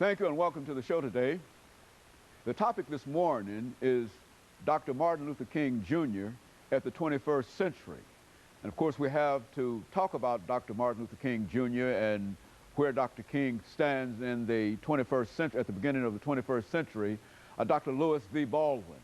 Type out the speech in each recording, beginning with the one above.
Thank you and welcome to the show today. The topic this morning is Dr. Martin Luther King Jr. at the 21st century. And of course we have to talk about Dr. Martin Luther King Jr. and where Dr. King stands in the 21st century, at the beginning of the 21st century, Dr. Lewis V. Baldwin.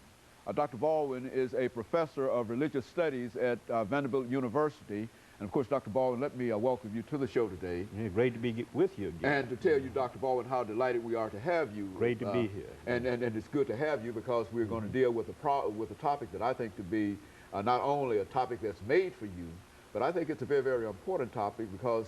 Dr. Baldwin is a professor of religious studies at Vanderbilt University. And of course, Dr. Baldwin, let me welcome you to the show today. Yeah, great to be with you again. And to tell you, Dr. Baldwin, how delighted we are to have you. Great to be here. And it's good to have you because we're going to deal with a topic that I think to be not only a topic that's made for you, but I think it's a very, very important topic because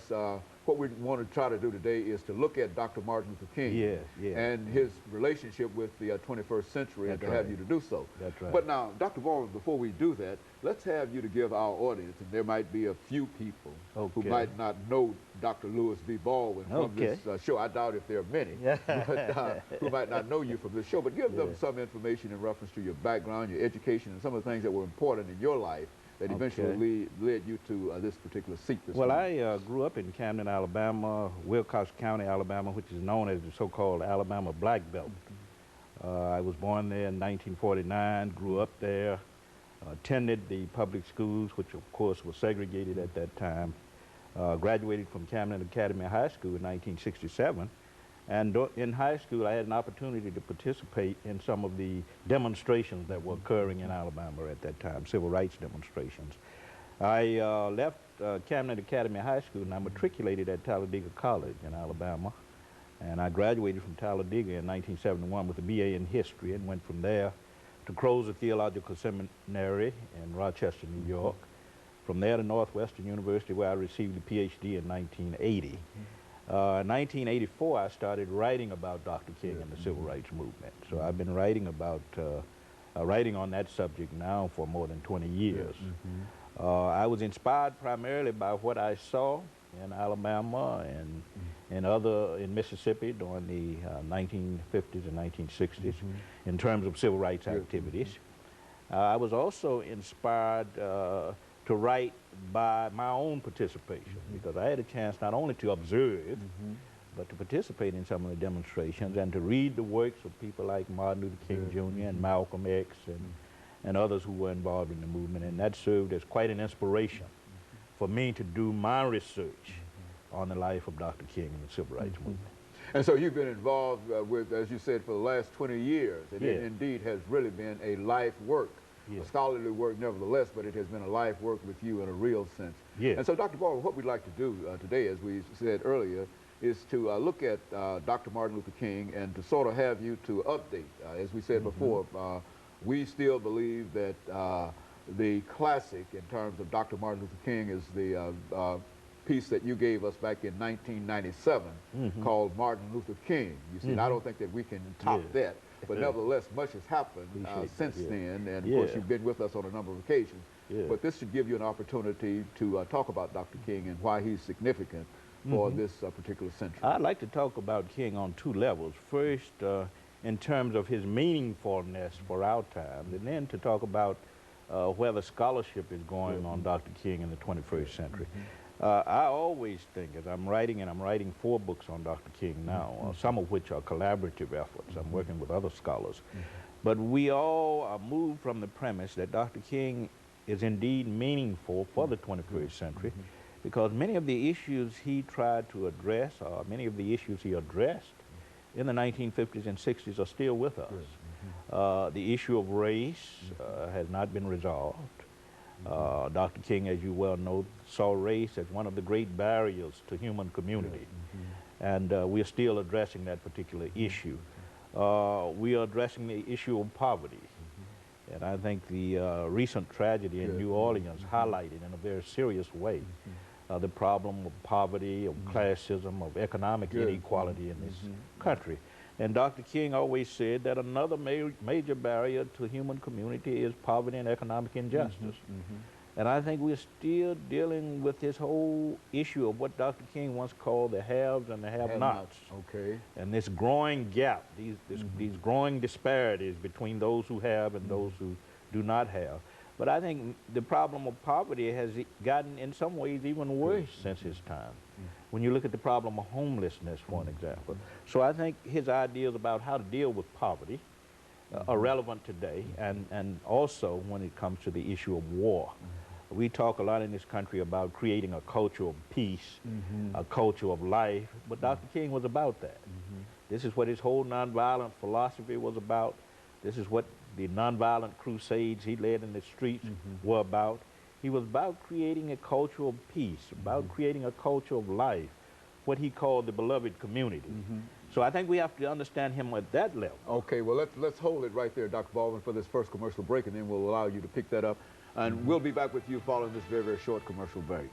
what we want to try to do today is to look at Dr. Martin Luther King and his relationship with the 21st century. That's and to right. have you to do so. That's right. But now, Dr. Baldwin, before we do that, let's have you to give our audience, and there might be a few people who might not know Dr. Lewis V. Baldwin from this show. I doubt if there are many, but, who might not know you from this show. But give them some information in reference to your background, your education, and some of the things that were important in your life that eventually led you to this particular seat this morning. I grew up in Camden, Alabama, Wilcox County, Alabama, which is known as the so-called Alabama Black Belt. I was born there in 1949, grew up there, attended the public schools, which of course were segregated at that time, graduated from Camden Academy High School in 1967. And in high school, I had an opportunity to participate in some of the demonstrations that were occurring in Alabama at that time, civil rights demonstrations. I left Camden Academy High School and I matriculated at Talladega College in Alabama. And I graduated from Talladega in 1971 with a BA in history and went from there to Crozer Theological Seminary in Rochester, New York. From there to Northwestern University, where I received a PhD in 1980. In 1984, I started writing about Dr. King and the Civil Rights Movement. So I've been writing about, writing on that subject now for more than 20 years. I was inspired primarily by what I saw in Alabama and in Mississippi during the 1950s and 1960s in terms of civil rights activities. I was also inspired to write by my own participation because I had a chance not only to observe but to participate in some of the demonstrations and to read the works of people like Martin Luther King Jr. and Malcolm X and others who were involved in the movement, and that served as quite an inspiration for me to do my research on the life of Dr. King and the Civil Rights Movement. And so you've been involved with, as you said, for the last 20 years, and it indeed has really been a life work. A scholarly work nevertheless, but it has been a life work with you in a real sense. And so, Dr. Baldwin, what we'd like to do today, as we said earlier, is to look at Dr. Martin Luther King and to sort of have you to update. As we said before, we still believe that the classic in terms of Dr. Martin Luther King is the piece that you gave us back in 1997 called Martin Luther King. You see, and I don't think that we can top that. But nevertheless, much has happened since then, and of course you've been with us on a number of occasions. But this should give you an opportunity to talk about Dr. King and why he's significant for this particular century. I'd like to talk about King on two levels. First, in terms of his meaningfulness for our time, and then to talk about where the scholarship is going on Dr. King in the 21st century. I always think, as I'm writing, and I'm writing 4 books on Dr. King now, some of which are collaborative efforts. I'm working with other scholars. But we all are moved from the premise that Dr. King is indeed meaningful for the 21st century because many of the issues he tried to address, or many of the issues he addressed in the 1950s and 60s are still with us. The issue of race has not been resolved. Dr. King, as you well know, saw race as one of the great barriers to human community. And we're still addressing that particular issue. We are addressing the issue of poverty. And I think the recent tragedy in New Orleans highlighted in a very serious way the problem of poverty, of classism, of economic inequality in this country. And Dr. King always said that another major barrier to human community is poverty and economic injustice. And I think we're still dealing with this whole issue of what Dr. King once called the haves and the have-nots. And this growing gap, these growing disparities between those who have and those who do not have. But I think the problem of poverty has gotten, in some ways, even worse since his time. When you look at the problem of homelessness, for an example. So I think his ideas about how to deal with poverty are relevant today, and also when it comes to the issue of war. We talk a lot in this country about creating a culture of peace, a culture of life, but Dr. King was about that. This is what his whole nonviolent philosophy was about. This is what the nonviolent crusades he led in the streets were about. He was about creating a culture of peace, about creating a culture of life, what he called the beloved community. So I think we have to understand him at that level. Okay, well, let's hold it right there, Dr. Baldwin, for this first commercial break, and then we'll allow you to pick that up. And we'll be back with you following this very, very short commercial break.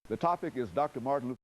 The topic is Dr. Martin Luther